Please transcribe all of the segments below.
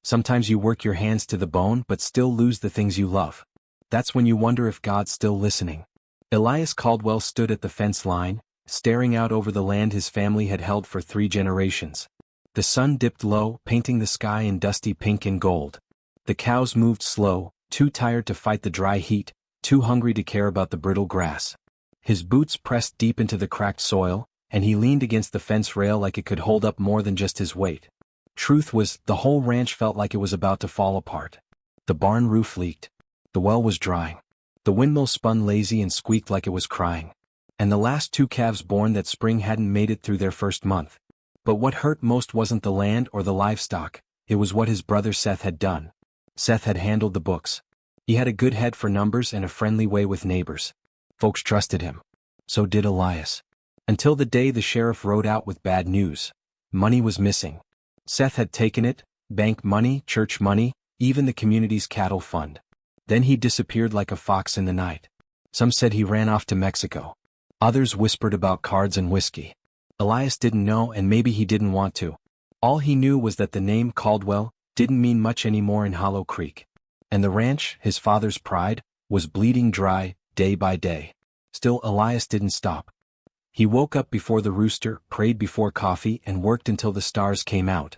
Sometimes you work your hands to the bone but still lose the things you love. That's when you wonder if God's still listening. Elias Caldwell stood at the fence line, staring out over the land his family had held for 3 generations. The sun dipped low, painting the sky in dusty pink and gold. The cows moved slow, too tired to fight the dry heat, too hungry to care about the brittle grass. His boots pressed deep into the cracked soil, and he leaned against the fence rail like it could hold up more than just his weight. Truth was, the whole ranch felt like it was about to fall apart. The barn roof leaked. The well was drying. The windmill spun lazy and squeaked like it was crying. And the last 2 calves born that spring hadn't made it through their first month. But what hurt most wasn't the land or the livestock, it was what his brother Seth had done. Seth had handled the books. He had a good head for numbers and a friendly way with neighbors. Folks trusted him. So did Elias. Until the day the sheriff rode out with bad news. Money was missing. Seth had taken it, bank money, church money, even the community's cattle fund. Then he disappeared like a fox in the night. Some said he ran off to Mexico. Others whispered about cards and whiskey. Elias didn't know, and maybe he didn't want to. All he knew was that the name Caldwell didn't mean much anymore in Hollow Creek. And the ranch, his father's pride, was bleeding dry, day by day. Still, Elias didn't stop. He woke up before the rooster, prayed before coffee, and worked until the stars came out.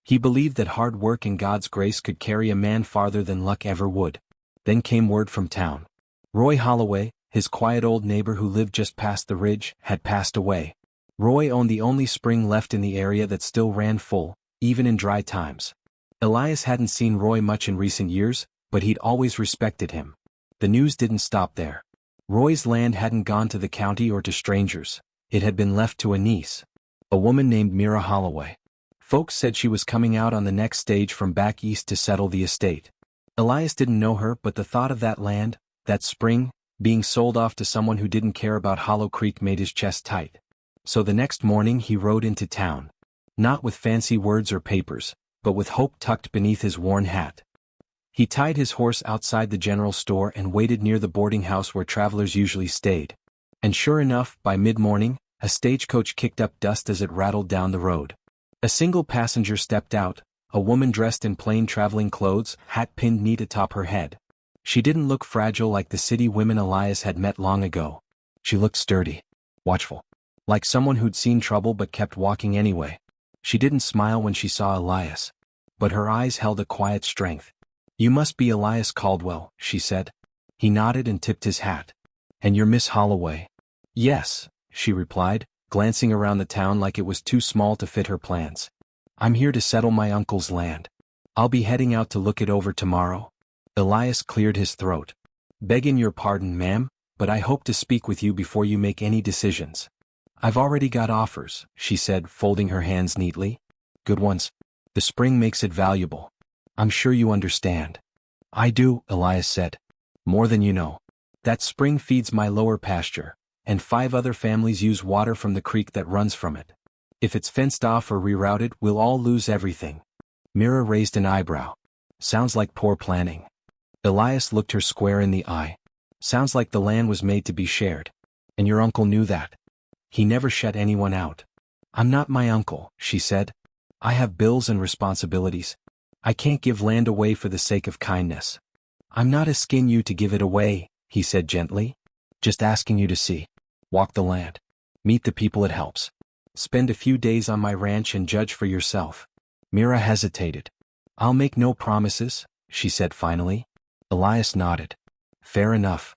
He believed that hard work and God's grace could carry a man farther than luck ever would. Then came word from town. Roy Holloway, his quiet old neighbor who lived just past the ridge, had passed away. Roy owned the only spring left in the area that still ran full, even in dry times. Elias hadn't seen Roy much in recent years, but he'd always respected him. The news didn't stop there. Roy's land hadn't gone to the county or to strangers. It had been left to a niece, a woman named Mira Holloway. Folks said she was coming out on the next stage from back east to settle the estate. Elias didn't know her, but the thought of that land, that spring, being sold off to someone who didn't care about Hollow Creek made his chest tight. So the next morning he rode into town. Not with fancy words or papers, but with hope tucked beneath his worn hat. He tied his horse outside the general store and waited near the boarding house where travelers usually stayed. And sure enough, by mid-morning, a stagecoach kicked up dust as it rattled down the road. A single passenger stepped out, a woman dressed in plain traveling clothes, hat pinned neat atop her head. She didn't look fragile like the city women Elias had met long ago. She looked sturdy, watchful, like someone who'd seen trouble but kept walking anyway. She didn't smile when she saw Elias, but her eyes held a quiet strength. "You must be Elias Caldwell," she said. He nodded and tipped his hat. "And you're Miss Holloway?" "Yes," she replied, glancing around the town like it was too small to fit her plans. "I'm here to settle my uncle's land. I'll be heading out to look it over tomorrow." Elias cleared his throat. "Begging your pardon, ma'am, but I hope to speak with you before you make any decisions." "I've already got offers," she said, folding her hands neatly. "Good ones. The spring makes it valuable. I'm sure you understand." "I do," Elias said. "More than you know. That spring feeds my lower pasture, and 5 other families use water from the creek that runs from it. If it's fenced off or rerouted, we'll all lose everything." Mira raised an eyebrow. "Sounds like poor planning." Elias looked her square in the eye. "Sounds like the land was made to be shared. And your uncle knew that. He never shut anyone out." "I'm not my uncle," she said. "I have bills and responsibilities. I can't give land away for the sake of kindness." "I'm not asking you to give it away," he said gently. "Just asking you to see. Walk the land. Meet the people it helps. Spend a few days on my ranch and judge for yourself." Mira hesitated. "I'll make no promises," she said finally. Elias nodded. "Fair enough."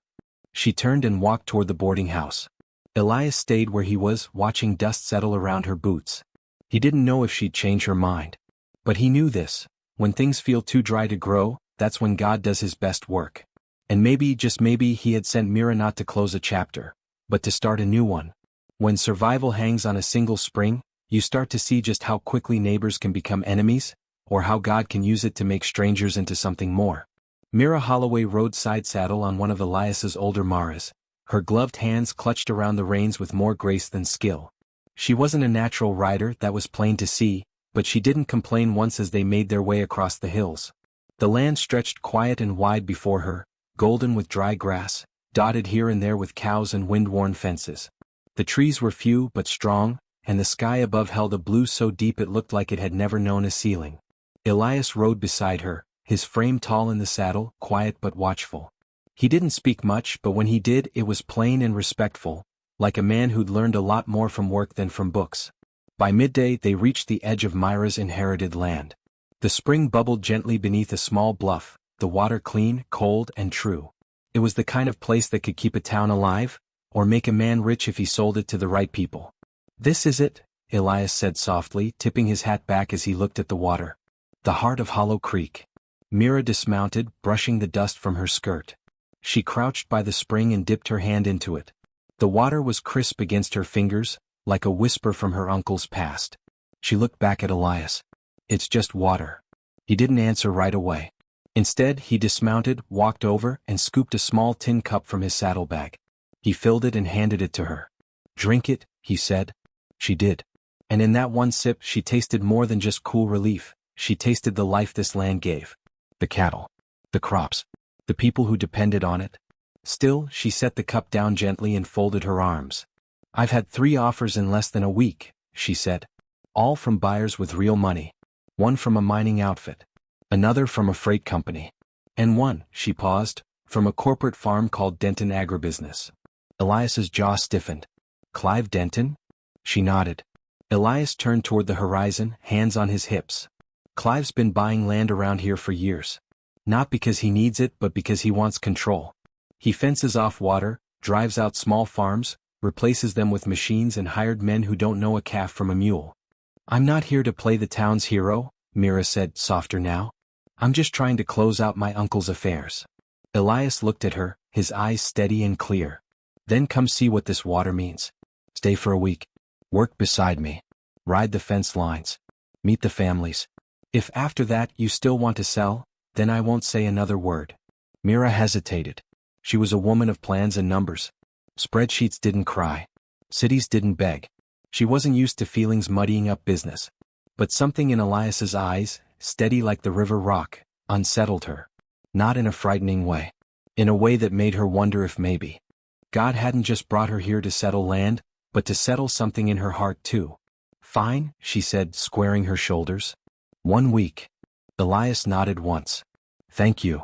She turned and walked toward the boarding house. Elias stayed where he was, watching dust settle around her boots. He didn't know if she'd change her mind. But he knew this. When things feel too dry to grow, that's when God does his best work. And maybe, just maybe, he had sent Mira not to close a chapter, but to start a new one. When survival hangs on a single spring, you start to see just how quickly neighbors can become enemies, or how God can use it to make strangers into something more. Mira Holloway rode side saddle on one of Elias's older Maras. Her gloved hands clutched around the reins with more grace than skill. She wasn't a natural rider, that was plain to see, but she didn't complain once as they made their way across the hills. The land stretched quiet and wide before her, golden with dry grass, dotted here and there with cows and wind-worn fences. The trees were few but strong, and the sky above held a blue so deep it looked like it had never known a ceiling. Elias rode beside her, his frame tall in the saddle, quiet but watchful. He didn't speak much, but when he did, it was plain and respectful, like a man who'd learned a lot more from work than from books. By midday they reached the edge of Mira's inherited land. The spring bubbled gently beneath a small bluff, the water clean, cold, and true. It was the kind of place that could keep a town alive, or make a man rich if he sold it to the right people. "This is it," Elias said softly, tipping his hat back as he looked at the water. "The heart of Hollow Creek." Mira dismounted, brushing the dust from her skirt. She crouched by the spring and dipped her hand into it. The water was crisp against her fingers, like a whisper from her uncle's past. She looked back at Elias. "It's just water." He didn't answer right away. Instead, he dismounted, walked over, and scooped a small tin cup from his saddlebag. He filled it and handed it to her. "Drink it," he said. She did. And in that one sip she tasted more than just cool relief. She tasted the life this land gave. The cattle. The crops. The people who depended on it. Still, she set the cup down gently and folded her arms. "I've had 3 offers in less than a week," she said. "All from buyers with real money. One from a mining outfit. Another from a freight company. And one," she paused, "from a corporate farm called Denton Agribusiness." Elias's jaw stiffened. "Clive Denton?" She nodded. Elias turned toward the horizon, hands on his hips. "Clive's been buying land around here for years. Not because he needs it, but because he wants control. He fences off water, drives out small farms, replaces them with machines and hired men who don't know a calf from a mule." "I'm not here to play the town's hero," Mira said, softer now. "I'm just trying to close out my uncle's affairs." Elias looked at her, his eyes steady and clear. "Then come see what this water means. Stay for a week. Work beside me. Ride the fence lines. Meet the families. If after that you still want to sell, then I won't say another word." Mira hesitated. She was a woman of plans and numbers. Spreadsheets didn't cry. Cities didn't beg. She wasn't used to feelings muddying up business. But something in Elias's eyes, steady like the river rock, unsettled her. Not in a frightening way. In a way that made her wonder if maybe God hadn't just brought her here to settle land, but to settle something in her heart too. "Fine," she said, squaring her shoulders. 1 week. Elias nodded once. "Thank you."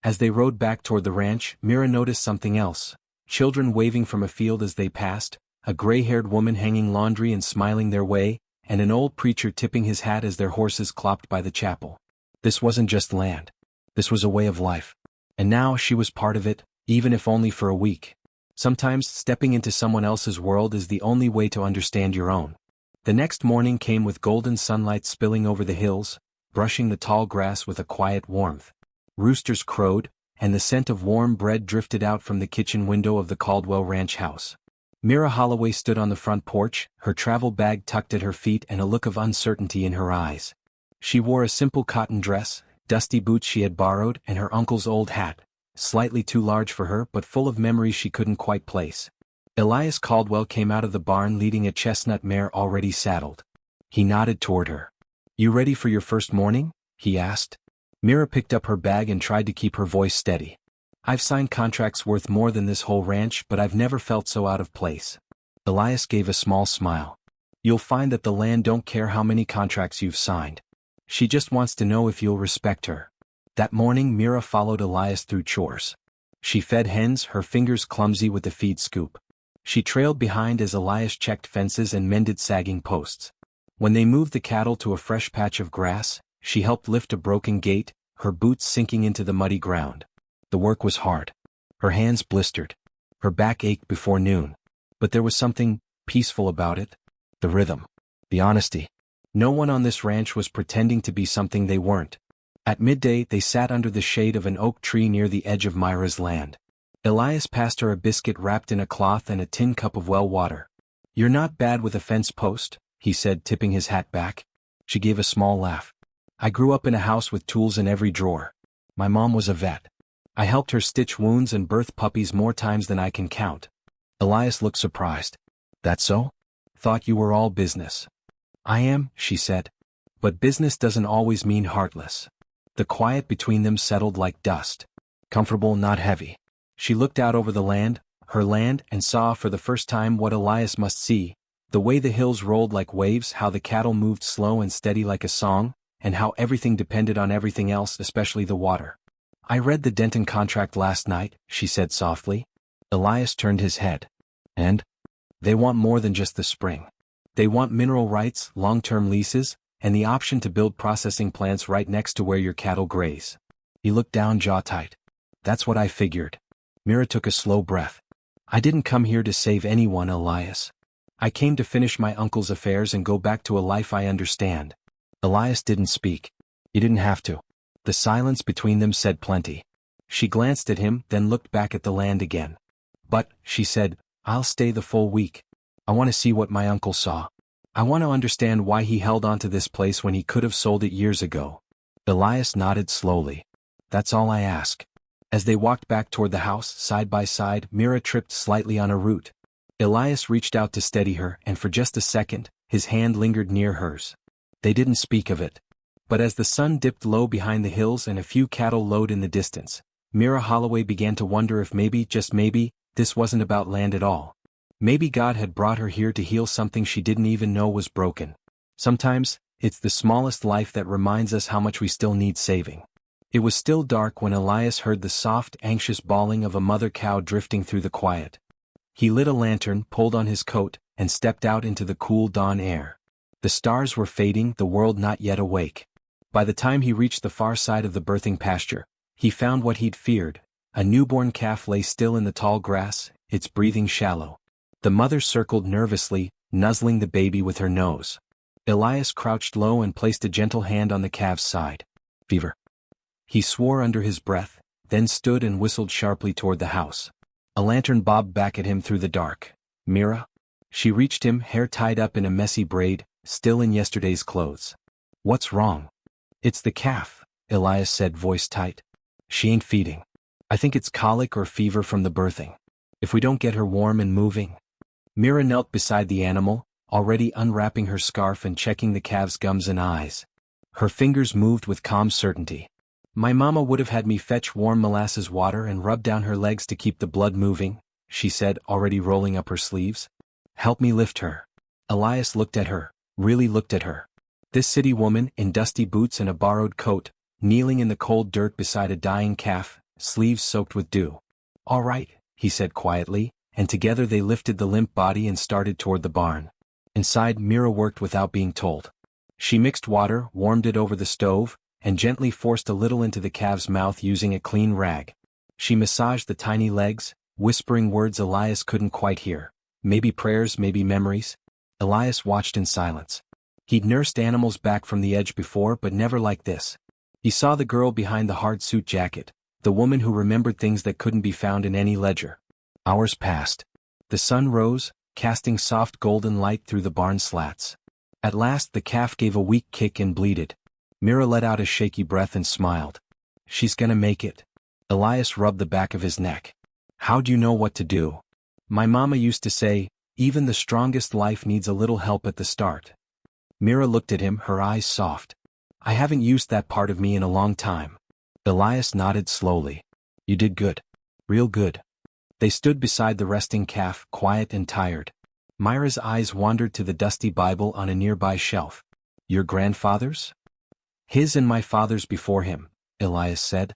As they rode back toward the ranch, Mira noticed something else. Children waving from a field as they passed, a gray-haired woman hanging laundry and smiling their way, and an old preacher tipping his hat as their horses clopped by the chapel. This wasn't just land. This was a way of life. And now she was part of it, even if only for a week. Sometimes stepping into someone else's world is the only way to understand your own. The next morning came with golden sunlight spilling over the hills, brushing the tall grass with a quiet warmth. Roosters crowed, and the scent of warm bread drifted out from the kitchen window of the Caldwell ranch house. Mira Holloway stood on the front porch, her travel bag tucked at her feet and a look of uncertainty in her eyes. She wore a simple cotton dress, dusty boots she had borrowed, and her uncle's old hat, slightly too large for her but full of memories she couldn't quite place. Elias Caldwell came out of the barn leading a chestnut mare already saddled. He nodded toward her. "You ready for your first morning?" he asked. Mira picked up her bag and tried to keep her voice steady. "I've signed contracts worth more than this whole ranch, but I've never felt so out of place." Elias gave a small smile. "You'll find that the land don't care how many contracts you've signed. She just wants to know if you'll respect her." That morning Mira followed Elias through chores. She fed hens, her fingers clumsy with the feed scoop. She trailed behind as Elias checked fences and mended sagging posts. When they moved the cattle to a fresh patch of grass, she helped lift a broken gate, her boots sinking into the muddy ground. The work was hard. Her hands blistered. Her back ached before noon. But there was something peaceful about it. The rhythm. The honesty. No one on this ranch was pretending to be something they weren't. At midday they sat under the shade of an oak tree near the edge of Mira's land. Elias passed her a biscuit wrapped in a cloth and a tin cup of well water. "You're not bad with a fence post," he said, tipping his hat back. She gave a small laugh. "I grew up in a house with tools in every drawer. My mom was a vet. I helped her stitch wounds and birth puppies more times than I can count." Elias looked surprised. "That so? Thought you were all business." "I am," she said. "But business doesn't always mean heartless." The quiet between them settled like dust. Comfortable, not heavy. She looked out over the land, her land, and saw for the first time what Elias must see, the way the hills rolled like waves, how the cattle moved slow and steady like a song, and how everything depended on everything else, especially the water. "I read the Denton contract last night," she said softly. Elias turned his head. "And? They want more than just the spring. They want mineral rights, long-term leases, and the option to build processing plants right next to where your cattle graze." He looked down, jaw tight. "That's what I figured." Mira took a slow breath. "I didn't come here to save anyone, Elias. I came to finish my uncle's affairs and go back to a life I understand." Elias didn't speak. He didn't have to. The silence between them said plenty. She glanced at him, then looked back at the land again. "But," she said, "I'll stay the full week. I want to see what my uncle saw. I want to understand why he held on to this place when he could have sold it years ago." Elias nodded slowly. "That's all I ask." As they walked back toward the house, side by side, Mira tripped slightly on a root. Elias reached out to steady her, and for just a second, his hand lingered near hers. They didn't speak of it. But as the sun dipped low behind the hills and a few cattle lowed in the distance, Mira Holloway began to wonder if maybe, just maybe, this wasn't about land at all. Maybe God had brought her here to heal something she didn't even know was broken. Sometimes, it's the smallest life that reminds us how much we still need saving. It was still dark when Elias heard the soft, anxious bawling of a mother cow drifting through the quiet. He lit a lantern, pulled on his coat, and stepped out into the cool dawn air. The stars were fading, the world not yet awake. By the time he reached the far side of the birthing pasture, he found what he'd feared. A newborn calf lay still in the tall grass, its breathing shallow. The mother circled nervously, nuzzling the baby with her nose. Elias crouched low and placed a gentle hand on the calf's side. "Fever." He swore under his breath, then stood and whistled sharply toward the house. A lantern bobbed back at him through the dark. "Mira?" She reached him, hair tied up in a messy braid, still in yesterday's clothes. "What's wrong?" "It's the calf," Elias said, voice tight. "She ain't feeding. I think it's colic or fever from the birthing. If we don't get her warm and moving." Mira knelt beside the animal, already unwrapping her scarf and checking the calf's gums and eyes. Her fingers moved with calm certainty. "My mama would have had me fetch warm molasses water and rub down her legs to keep the blood moving," she said, already rolling up her sleeves. "Help me lift her." Elias looked at her, really looked at her. This city woman, in dusty boots and a borrowed coat, kneeling in the cold dirt beside a dying calf, sleeves soaked with dew. "All right," he said quietly, and together they lifted the limp body and started toward the barn. Inside, Mira worked without being told. She mixed water, warmed it over the stove, and gently forced a little into the calf's mouth using a clean rag. She massaged the tiny legs, whispering words Elias couldn't quite hear. Maybe prayers, maybe memories. Elias watched in silence. He'd nursed animals back from the edge before, but never like this. He saw the girl behind the hard suit jacket, the woman who remembered things that couldn't be found in any ledger. Hours passed. The sun rose, casting soft golden light through the barn slats. At last the calf gave a weak kick and bleated. Mira let out a shaky breath and smiled. "She's gonna make it." Elias rubbed the back of his neck. "How do you know what to do?" "My mama used to say, even the strongest life needs a little help at the start." Mira looked at him, her eyes soft. "I haven't used that part of me in a long time." Elias nodded slowly. "You did good. Real good." They stood beside the resting calf, quiet and tired. Mira's eyes wandered to the dusty Bible on a nearby shelf. "Your grandfather's?" "His and my father's before him," Elias said.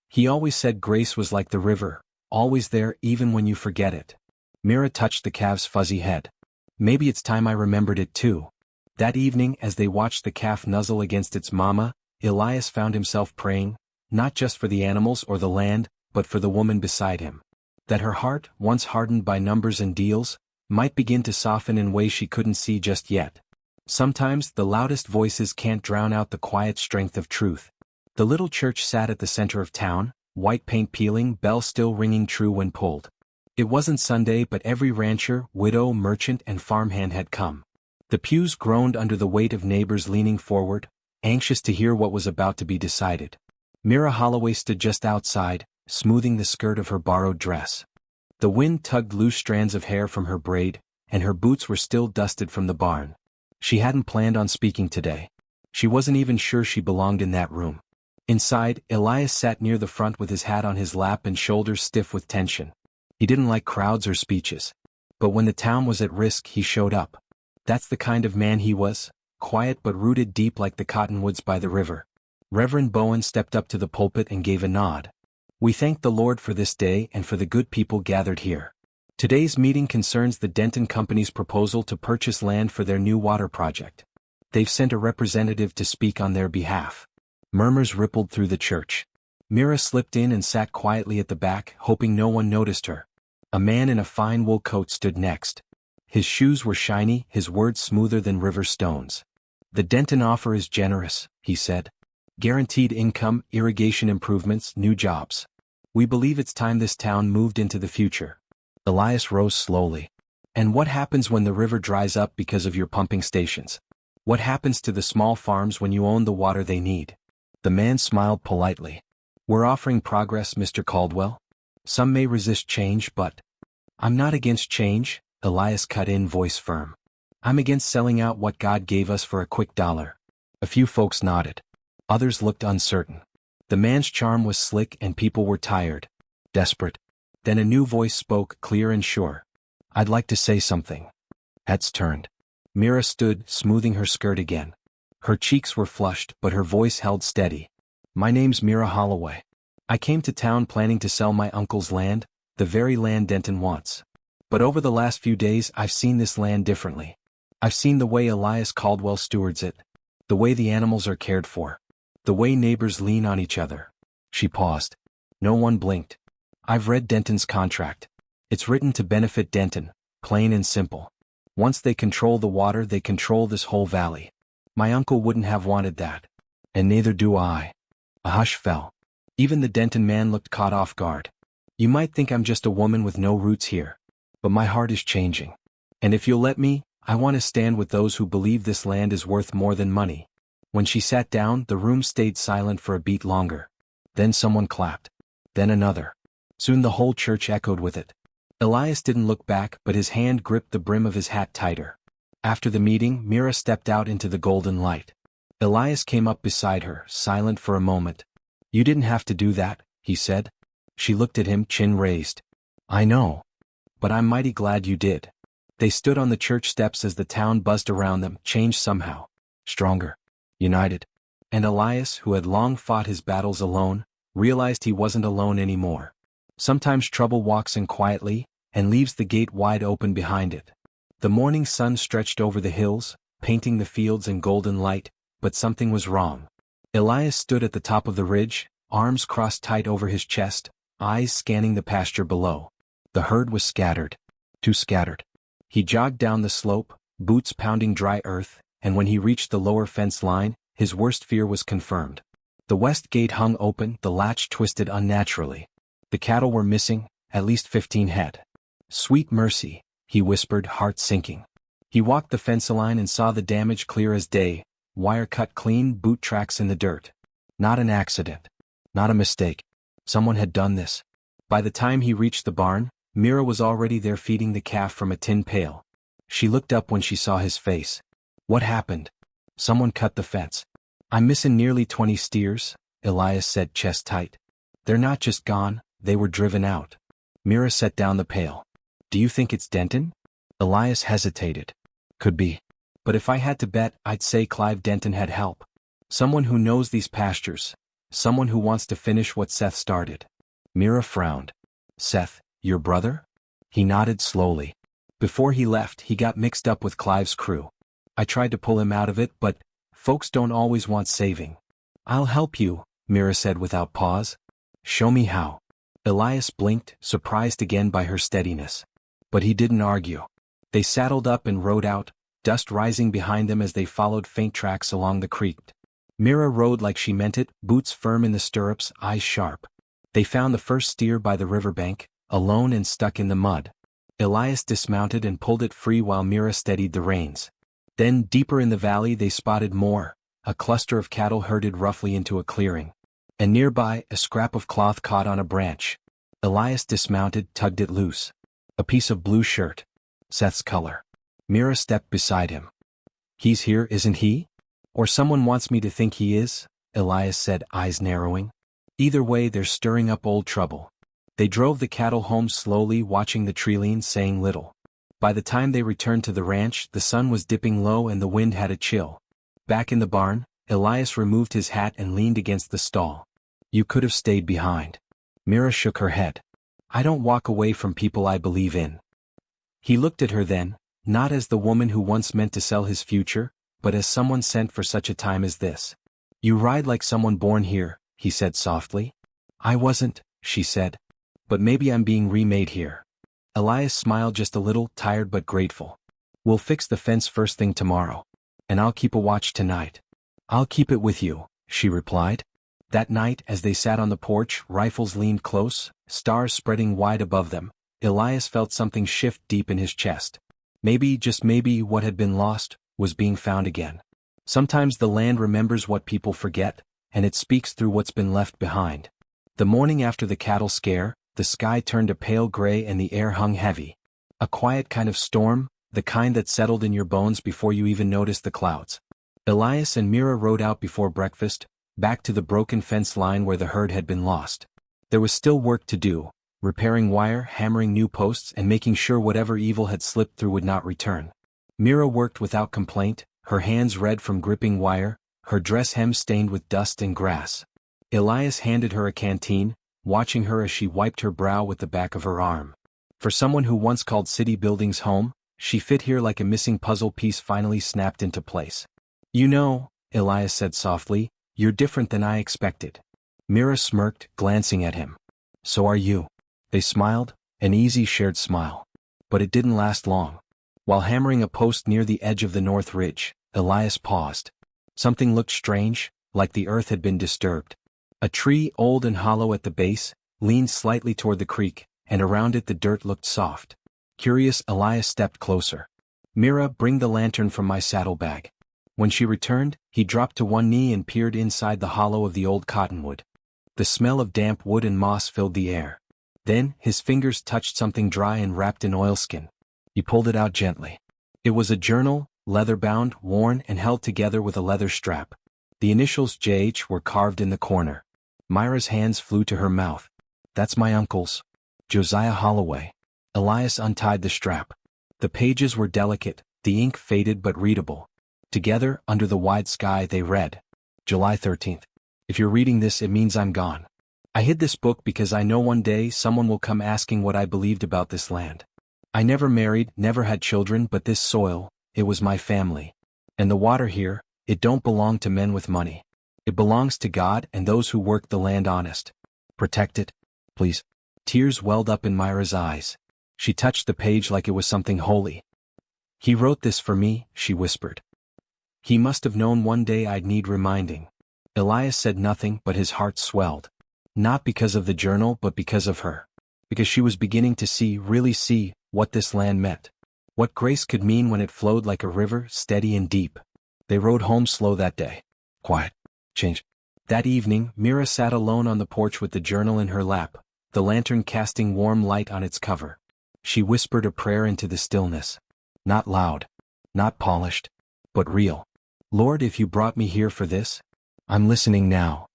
"He always said grace was like the river, always there even when you forget it." Mira touched the calf's fuzzy head. "Maybe it's time I remembered it too." That evening, as they watched the calf nuzzle against its mama, Elias found himself praying, not just for the animals or the land, but for the woman beside him. That her heart, once hardened by numbers and deals, might begin to soften in ways she couldn't see just yet. Sometimes the loudest voices can't drown out the quiet strength of truth. The little church sat at the center of town, white paint peeling, bell still ringing true when pulled. It wasn't Sunday, but every rancher, widow, merchant, and farmhand had come. The pews groaned under the weight of neighbors leaning forward, anxious to hear what was about to be decided. Mira Holloway stood just outside, smoothing the skirt of her borrowed dress. The wind tugged loose strands of hair from her braid, and her boots were still dusted from the barn. She hadn't planned on speaking today. She wasn't even sure she belonged in that room. Inside, Elias sat near the front with his hat on his lap and shoulders stiff with tension. He didn't like crowds or speeches. But when the town was at risk, he showed up. That's the kind of man he was, quiet but rooted deep like the cottonwoods by the river. Reverend Bowen stepped up to the pulpit and gave a nod. We thank the Lord for this day and for the good people gathered here. Today's meeting concerns the Denton Company's proposal to purchase land for their new water project. They've sent a representative to speak on their behalf. Murmurs rippled through the church. Mira slipped in and sat quietly at the back, hoping no one noticed her. A man in a fine wool coat stood next. His shoes were shiny, his words smoother than river stones. The Denton offer is generous, he said. Guaranteed income, irrigation improvements, new jobs. We believe it's time this town moved into the future. Elias rose slowly. And what happens when the river dries up because of your pumping stations? What happens to the small farms when you own the water they need? The man smiled politely. We're offering progress, Mr. Caldwell. Some may resist change, but I'm not against change, Elias cut in, voice firm. I'm against selling out what God gave us for a quick dollar. A few folks nodded. Others looked uncertain. The man's charm was slick and people were tired. Desperate. Then a new voice spoke, clear and sure. I'd like to say something. Heads turned. Mira stood, smoothing her skirt again. Her cheeks were flushed, but her voice held steady. My name's Mira Holloway. I came to town planning to sell my uncle's land, the very land Denton wants. But over the last few days I've seen this land differently. I've seen the way Elias Caldwell stewards it. The way the animals are cared for. The way neighbors lean on each other. She paused. No one blinked. I've read Denton's contract. It's written to benefit Denton, plain and simple. Once they control the water, they control this whole valley. My uncle wouldn't have wanted that. And neither do I. A hush fell. Even the Denton man looked caught off guard. You might think I'm just a woman with no roots here. But my heart is changing. And if you'll let me, I want to stand with those who believe this land is worth more than money. When she sat down, the room stayed silent for a beat longer. Then someone clapped. Then another. Soon the whole church echoed with it. Elias didn't look back, but his hand gripped the brim of his hat tighter. After the meeting, Mira stepped out into the golden light. Elias came up beside her, silent for a moment. You didn't have to do that, he said. She looked at him, chin raised. I know. But I'm mighty glad you did. They stood on the church steps as the town buzzed around them, changed somehow. Stronger. United. And Elias, who had long fought his battles alone, realized he wasn't alone anymore. Sometimes trouble walks in quietly, and leaves the gate wide open behind it. The morning sun stretched over the hills, painting the fields in golden light, but something was wrong. Elias stood at the top of the ridge, arms crossed tight over his chest, eyes scanning the pasture below. The herd was scattered. Too scattered. He jogged down the slope, boots pounding dry earth, and when he reached the lower fence line, his worst fear was confirmed. The west gate hung open, the latch twisted unnaturally. The cattle were missing, at least 15 head. Sweet mercy, he whispered, heart sinking. He walked the fence line and saw the damage clear as day, wire cut clean, boot tracks in the dirt. Not an accident. Not a mistake. Someone had done this. By the time he reached the barn, Mira was already there feeding the calf from a tin pail. She looked up when she saw his face. What happened? Someone cut the fence. I'm missing nearly 20 steers, Elias said, chest tight. They're not just gone, they were driven out. Mira set down the pail. Do you think it's Denton? Elias hesitated. Could be. But if I had to bet, I'd say Clive Denton had help. Someone who knows these pastures. Someone who wants to finish what Seth started. Mira frowned. Seth, your brother? He nodded slowly. Before he left, he got mixed up with Clive's crew. I tried to pull him out of it, but folks don't always want saving. I'll help you, Mira said without pause. Show me how. Elias blinked, surprised again by her steadiness. But he didn't argue. They saddled up and rode out, dust rising behind them as they followed faint tracks along the creek. Mira rode like she meant it, boots firm in the stirrups, eyes sharp. They found the first steer by the riverbank, alone and stuck in the mud. Elias dismounted and pulled it free while Mira steadied the reins. Then, deeper in the valley, they spotted more, a cluster of cattle herded roughly into a clearing. And nearby, a scrap of cloth caught on a branch. Elias dismounted, tugged it loose. A piece of blue shirt. Seth's color. Mira stepped beside him. He's here, isn't he? Or someone wants me to think he is, Elias said, eyes narrowing. Either way, they're stirring up old trouble. They drove the cattle home slowly, watching the treeline, saying little. By the time they returned to the ranch, the sun was dipping low and the wind had a chill. Back in the barn, Elias removed his hat and leaned against the stall. You could have stayed behind. Mira shook her head. I don't walk away from people I believe in. He looked at her then, not as the woman who once meant to sell his future, but as someone sent for such a time as this. You ride like someone born here, he said softly. I wasn't, she said. But maybe I'm being remade here. Elias smiled just a little, tired but grateful. We'll fix the fence first thing tomorrow. And I'll keep a watch tonight. I'll keep it with you, she replied. That night, as they sat on the porch, rifles leaned close, stars spreading wide above them, Elias felt something shift deep in his chest. Maybe, just maybe, what had been lost was being found again. Sometimes the land remembers what people forget, and it speaks through what's been left behind. The morning after the cattle scare, the sky turned a pale gray and the air hung heavy. A quiet kind of storm, the kind that settled in your bones before you even noticed the clouds. Elias and Mira rode out before breakfast, back to the broken fence line where the herd had been lost. There was still work to do, repairing wire, hammering new posts, and making sure whatever evil had slipped through would not return. Mira worked without complaint, her hands red from gripping wire, her dress hem stained with dust and grass. Elias handed her a canteen, watching her as she wiped her brow with the back of her arm. For someone who once called city buildings home, she fit here like a missing puzzle piece finally snapped into place. You know, Elias said softly, you're different than I expected. Mira smirked, glancing at him. So are you. They smiled, an easy shared smile. But it didn't last long. While hammering a post near the edge of the north ridge, Elias paused. Something looked strange, like the earth had been disturbed. A tree, old and hollow at the base, leaned slightly toward the creek, and around it the dirt looked soft. Curious, Elias stepped closer. Mira, bring the lantern from my saddlebag. When she returned, he dropped to one knee and peered inside the hollow of the old cottonwood. The smell of damp wood and moss filled the air. Then, his fingers touched something dry and wrapped in oilskin. He pulled it out gently. It was a journal, leather-bound, worn and held together with a leather strap. The initials JH were carved in the corner. Mira's hands flew to her mouth. That's my uncle's. Josiah Holloway. Elias untied the strap. The pages were delicate, the ink faded but readable. Together, under the wide sky, they read, July 13th. If you're reading this, it means I'm gone. I hid this book because I know one day someone will come asking what I believed about this land. I never married, never had children, but this soil, it was my family. And the water here, it don't belong to men with money. It belongs to God and those who work the land honest. Protect it, please. Tears welled up in Mira's eyes. She touched the page like it was something holy. He wrote this for me, she whispered. He must have known one day I'd need reminding. Elias said nothing, but his heart swelled. Not because of the journal, but because of her. Because she was beginning to see, really see, what this land meant. What grace could mean when it flowed like a river, steady and deep. They rode home slow that day. Quiet. Change. That evening, Mira sat alone on the porch with the journal in her lap, the lantern casting warm light on its cover. She whispered a prayer into the stillness. Not loud. Not polished. But real. Lord, if you brought me here for this, I'm listening now.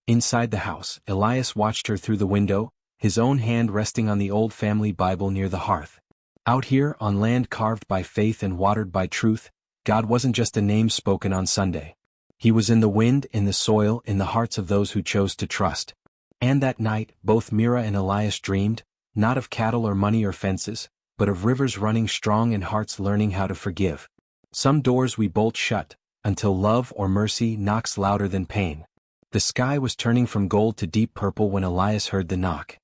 Inside the house, Elias watched her through the window, his own hand resting on the old family Bible near the hearth. Out here, on land carved by faith and watered by truth, God wasn't just a name spoken on Sunday. He was in the wind, in the soil, in the hearts of those who chose to trust. And that night, both Mira and Elias dreamed, not of cattle or money or fences, but of rivers running strong and hearts learning how to forgive. Some doors we bolt shut, until love or mercy knocks louder than pain. The sky was turning from gold to deep purple when Elias heard the knock.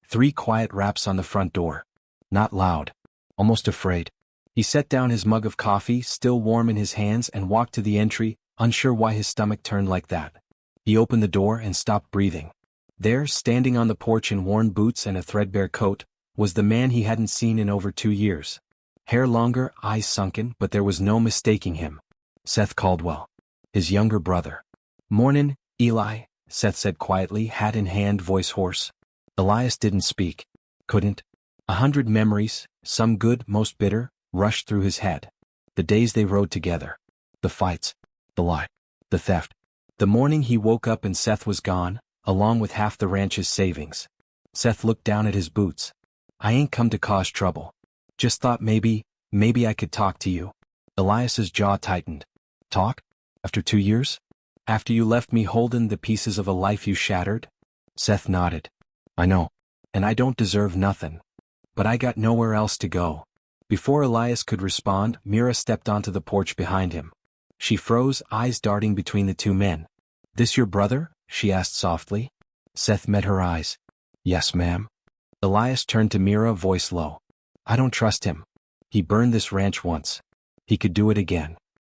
3 quiet raps on the front door. Not loud. Almost afraid. He set down his mug of coffee, still warm in his hands, and walked to the entry, unsure why his stomach turned like that. He opened the door and stopped breathing. There, standing on the porch in worn boots and a threadbare coat, was the man he hadn't seen in over 2 years. Hair longer, eyes sunken, but there was no mistaking him. Seth Caldwell. His younger brother. Mornin', Eli, Seth said quietly, hat in hand, voice hoarse. Elias didn't speak. Couldn't. 100 memories, some good, most bitter, rushed through his head. The days they rode together. The fights. The lie. The theft. The morning he woke up and Seth was gone, along with half the ranch's savings. Seth looked down at his boots. I ain't come to cause trouble. Just thought maybe I could talk to you. Elias's jaw tightened. Talk? After 2 years? After you left me holding the pieces of a life you shattered? Seth nodded. I know. And I don't deserve nothing. But I got nowhere else to go. Before Elias could respond, Mira stepped onto the porch behind him. She froze, eyes darting between the two men. This your brother? She asked softly. Seth met her eyes. Yes, ma'am. Elias turned to Mira, voice low. I don't trust him. He burned this ranch once. He could do it again.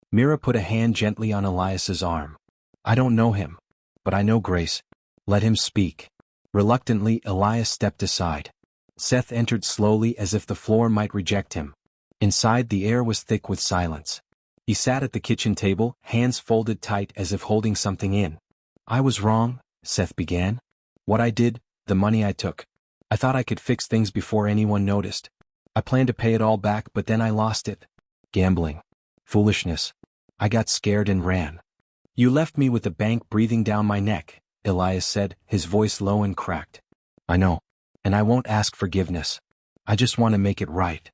Mira put a hand gently on Elias's arm. I don't know him. But I know Grace. Let him speak. Reluctantly, Elias stepped aside. Seth entered slowly as if the floor might reject him. Inside, the air was thick with silence. He sat at the kitchen table, hands folded tight as if holding something in. I was wrong, Seth began. What I did, the money I took. I thought I could fix things before anyone noticed. I planned to pay it all back, but then I lost it. Gambling. Foolishness. I got scared and ran. You left me with the bank breathing down my neck, Elias said, his voice low and cracked. I know. And I won't ask forgiveness. I just want to make it right.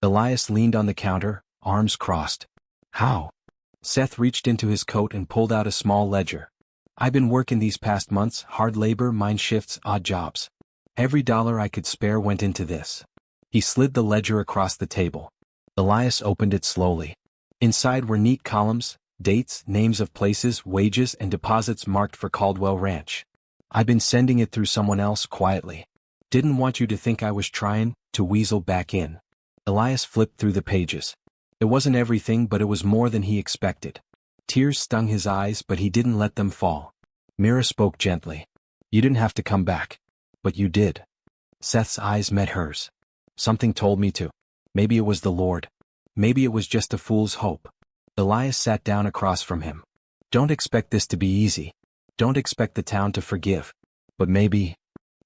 Elias leaned on the counter, arms crossed. How? Seth reached into his coat and pulled out a small ledger. I've been working these past months, hard labor, mind shifts, odd jobs. Every dollar I could spare went into this. He slid the ledger across the table. Elias opened it slowly. Inside were neat columns, dates, names of places, wages, and deposits marked for Caldwell Ranch. I've been sending it through someone else quietly. Didn't want you to think I was trying to weasel back in. Elias flipped through the pages. It wasn't everything, but it was more than he expected. Tears stung his eyes, but he didn't let them fall. Mira spoke gently. You didn't have to come back. But you did. Seth's eyes met hers. Something told me to. Maybe it was the Lord. Maybe it was just a fool's hope. Elias sat down across from him. Don't expect this to be easy. Don't expect the town to forgive. But maybe...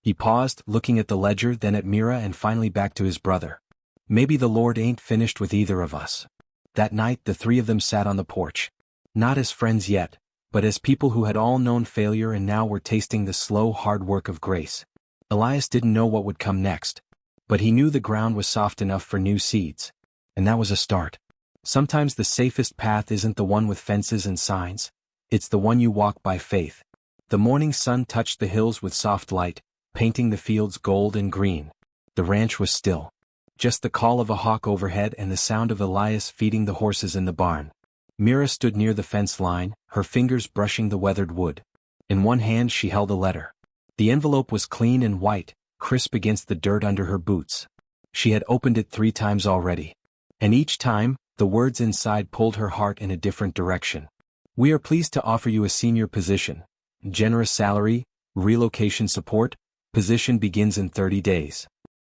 He paused, looking at the ledger, then at Mira, and finally back to his brother. Maybe the Lord ain't finished with either of us. That night, the three of them sat on the porch. Not as friends yet, but as people who had all known failure and now were tasting the slow, hard work of grace. Elias didn't know what would come next. But he knew the ground was soft enough for new seeds. And that was a start. Sometimes the safest path isn't the one with fences and signs. It's the one you walk by faith. The morning sun touched the hills with soft light, painting the fields gold and green. The ranch was still. Just the call of a hawk overhead and the sound of Elias feeding the horses in the barn. Mira stood near the fence line, her fingers brushing the weathered wood. In one hand she held a letter. The envelope was clean and white, crisp against the dirt under her boots. She had opened it 3 times already. And each time, the words inside pulled her heart in a different direction. We are pleased to offer you a senior position. Generous salary, relocation support. Position begins in 30 days.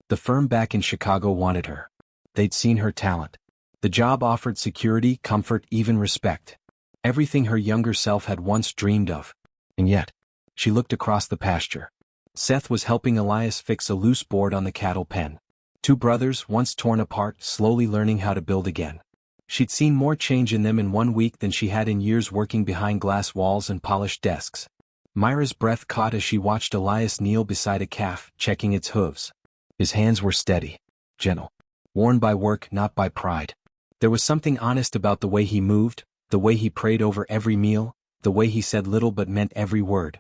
The firm back in Chicago wanted her. They'd seen her talent. The job offered security, comfort, even respect. Everything her younger self had once dreamed of. And yet, she looked across the pasture. Seth was helping Elias fix a loose board on the cattle pen. 2 brothers, once torn apart, slowly learning how to build again. She'd seen more change in them in 1 week than she had in years working behind glass walls and polished desks. Mira's breath caught as she watched Elias kneel beside a calf, checking its hooves. His hands were steady, gentle, worn by work, not by pride. There was something honest about the way he moved, the way he prayed over every meal, the way he said little but meant every word.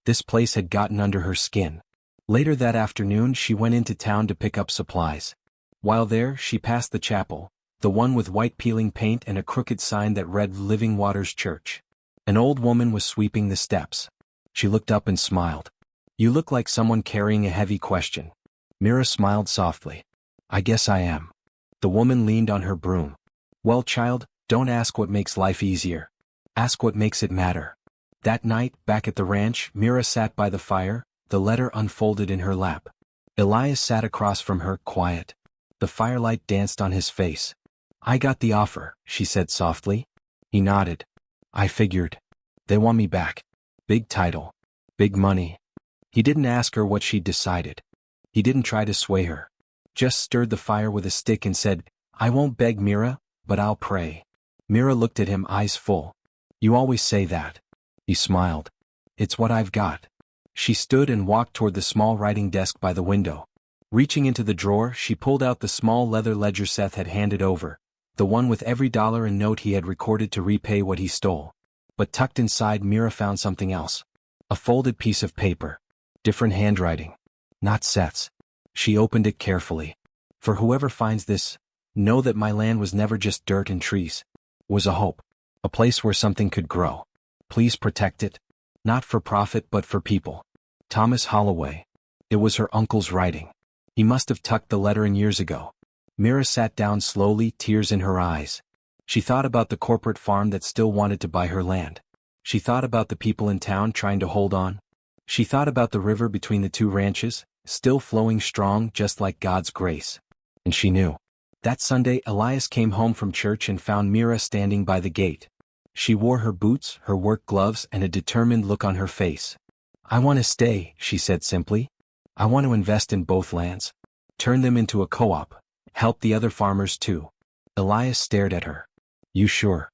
This place had gotten under her skin. Later that afternoon she went into town to pick up supplies. While there, she passed the chapel, the one with white peeling paint and a crooked sign that read Living Waters Church. An old woman was sweeping the steps. She looked up and smiled. You look like someone carrying a heavy question. Mira smiled softly. I guess I am. The woman leaned on her broom. Well, child, don't ask what makes life easier. Ask what makes it matter. That night, back at the ranch, Mira sat by the fire, the letter unfolded in her lap. Elias sat across from her, quiet. The firelight danced on his face. I got the offer, she said softly. He nodded. I figured. They want me back. Big title. Big money. He didn't ask her what she'd decided. He didn't try to sway her. Just stirred the fire with a stick and said, I won't beg, Mira, but I'll pray. Mira looked at him, eyes full. You always say that. He smiled. It's what I've got. She stood and walked toward the small writing desk by the window. Reaching into the drawer, she pulled out the small leather ledger Seth had handed over, the one with every dollar and note he had recorded to repay what he stole. But tucked inside, Mira found something else. A folded piece of paper. Different handwriting. Not Seth's. She opened it carefully. For whoever finds this, know that my land was never just dirt and trees. It was a hope. A place where something could grow. Please protect it. Not for profit but for people. Thomas Holloway. It was her uncle's writing. He must have tucked the letter in years ago. Mira sat down slowly, tears in her eyes. She thought about the corporate farm that still wanted to buy her land. She thought about the people in town trying to hold on. She thought about the river between the two ranches, still flowing strong just like God's grace. And she knew. That Sunday, Elias came home from church and found Mira standing by the gate. She wore her boots, her work gloves, and a determined look on her face. "I want to stay," she said simply. "I want to invest in both lands. Turn them into a co-op. Help the other farmers too." Elias stared at her. "You sure?"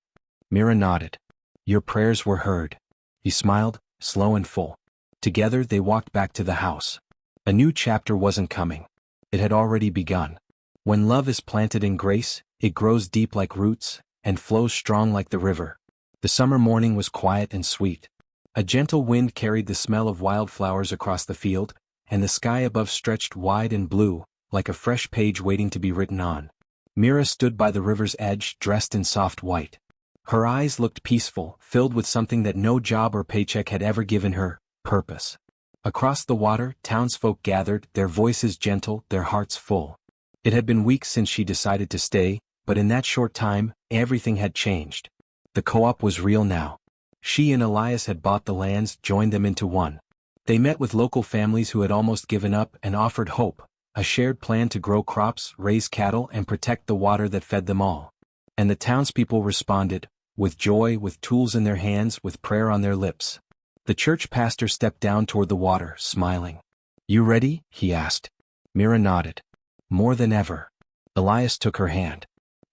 Mira nodded. "Your prayers were heard." He smiled, slow and full. Together they walked back to the house. A new chapter wasn't coming. It had already begun. When love is planted in grace, it grows deep like roots, and flows strong like the river. The summer morning was quiet and sweet. A gentle wind carried the smell of wildflowers across the field, and the sky above stretched wide and blue, like a fresh page waiting to be written on. Mira stood by the river's edge, dressed in soft white. Her eyes looked peaceful, filled with something that no job or paycheck had ever given her: purpose. Across the water, townsfolk gathered, their voices gentle, their hearts full. It had been weeks since she decided to stay, but in that short time, everything had changed. The co-op was real now. She and Elias had bought the lands, joined them into one. They met with local families who had almost given up and offered hope, a shared plan to grow crops, raise cattle, and protect the water that fed them all. And the townspeople responded, with joy, with tools in their hands, with prayer on their lips. The church pastor stepped down toward the water, smiling. "You ready?" he asked. Mira nodded. More than ever. Elias took her hand.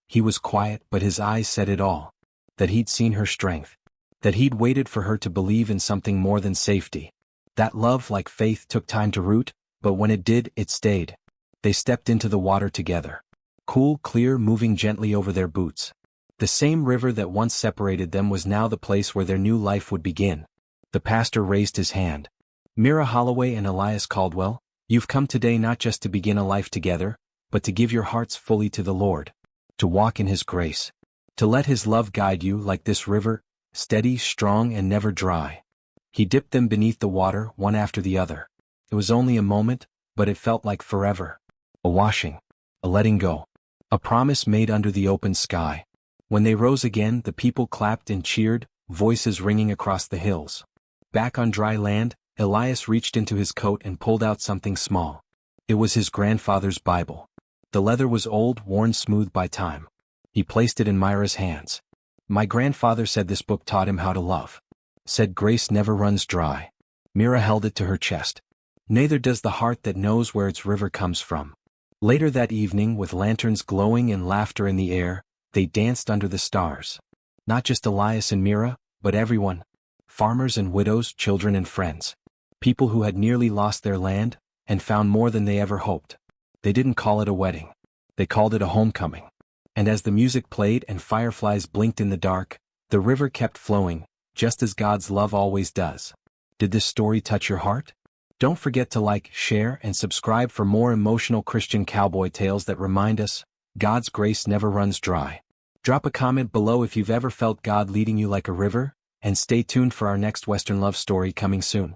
He was quiet, but his eyes said it all. That he'd seen her strength. That he'd waited for her to believe in something more than safety. That love, like faith, took time to root, but when it did, it stayed. They stepped into the water together. Cool, clear, moving gently over their boots. The same river that once separated them was now the place where their new life would begin. The pastor raised his hand. "Mira Holloway and Elias Caldwell, you've come today not just to begin a life together, but to give your hearts fully to the Lord. To walk in His grace. To let His love guide you like this river, steady, strong, and never dry." He dipped them beneath the water, one after the other. It was only a moment, but it felt like forever. A washing. A letting go. A promise made under the open sky. When they rose again, the people clapped and cheered, voices ringing across the hills. Back on dry land, Elias reached into his coat and pulled out something small. It was his grandfather's Bible. The leather was old, worn smooth by time. He placed it in Mira's hands. "My grandfather said this book taught him how to love. Said grace never runs dry." Mira held it to her chest. "Neither does the heart that knows where its river comes from." Later that evening, with lanterns glowing and laughter in the air, they danced under the stars. Not just Elias and Mira, but everyone. Farmers and widows, children and friends. People who had nearly lost their land, and found more than they ever hoped. They didn't call it a wedding. They called it a homecoming. And as the music played and fireflies blinked in the dark, the river kept flowing, just as God's love always does. Did this story touch your heart? Don't forget to like, share, and subscribe for more emotional Christian cowboy tales that remind us, God's grace never runs dry. Drop a comment below if you've ever felt God leading you like a river, and stay tuned for our next Western love story coming soon.